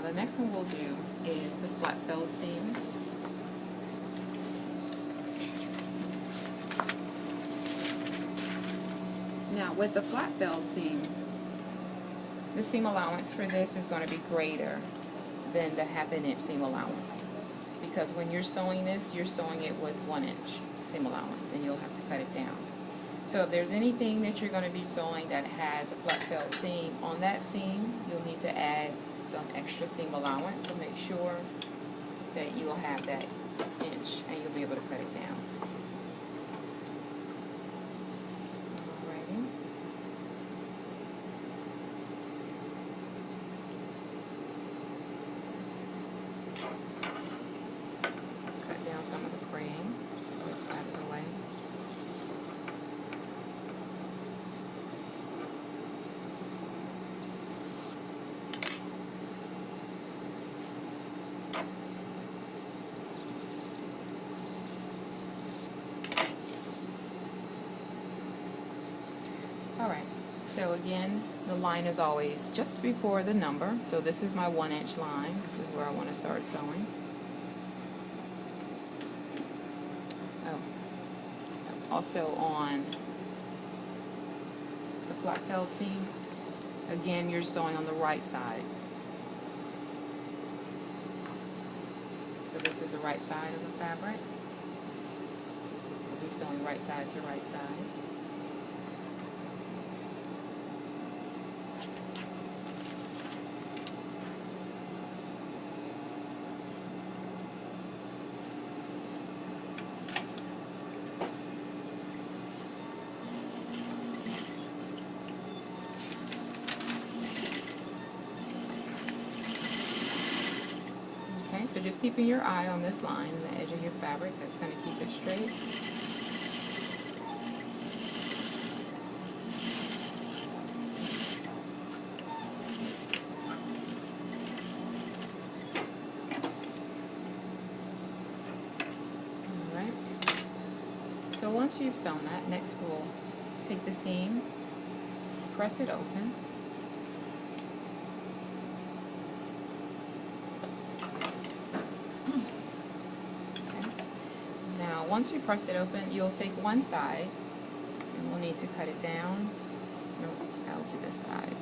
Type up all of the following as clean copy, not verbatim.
the next one we'll do is the flat felled seam. Now with the flat felled seam, the seam allowance for this is going to be greater than the 1/2 inch seam allowance, because when you're sewing this, you're sewing it with 1 inch seam allowance, and you'll have to cut it down. So if there's anything that you're going to be sewing that has a flat felled seam, on that seam you'll need to add some extra seam allowance to make sure that you'll have that inch and you'll be able to cut it down. Alrighty. Cut down some of the fraying so it's out of the way. Alright, so again, the line is always just before the number. So this is my 1 inch line. This is where I want to start sewing. Also on the flat felled seam, again, you're sewing on the right side. So this is the right side of the fabric. We'll be sewing right side to right side. So just keeping your eye on this line, the edge of your fabric, that's going to keep it straight. Alright. So once you've sewn that, next we'll take the seam, press it open. Once you press it open, you'll take one side, and we'll need to cut it down. No, out to this side.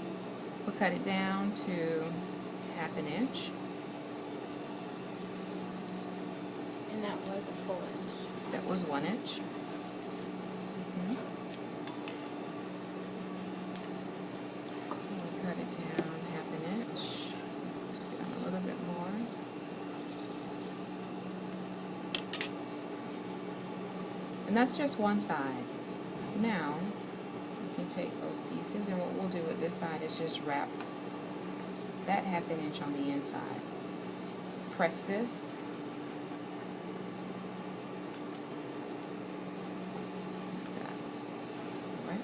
We'll cut it down to 1/2 inch. And that was a full inch. That was 1 inch. So we'll cut it down 1/2 inch. Down a little bit more. And that's just one side. Now, you can take both pieces, and what we'll do with this side is just wrap that 1/2 inch on the inside. Press this. Alright.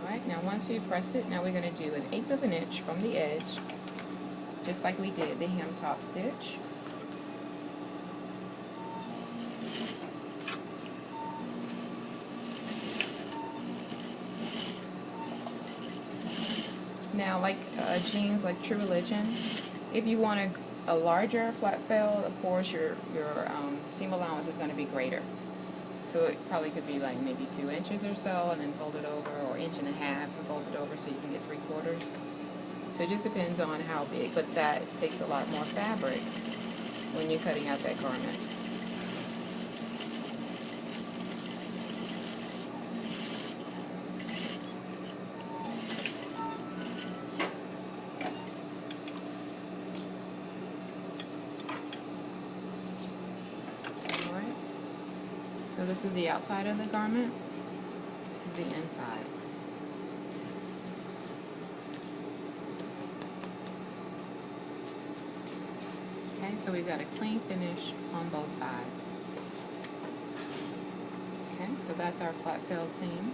Alright, now once you've pressed it, now we're going to do 1/8 of an inch from the edge, just like we did the hem top stitch. Now, like jeans, like True Religion, if you want a larger flat fell, of course your seam allowance is going to be greater. So it probably could be like maybe 2 inches or so, and then fold it over, or 1.5 inches and fold it over so you can get 3/4. So it just depends on how big, but that takes a lot more fabric when you're cutting out that garment. So this is the outside of the garment. This is the inside. Okay, so we've got a clean finish on both sides. Okay, so that's our flat felled seam.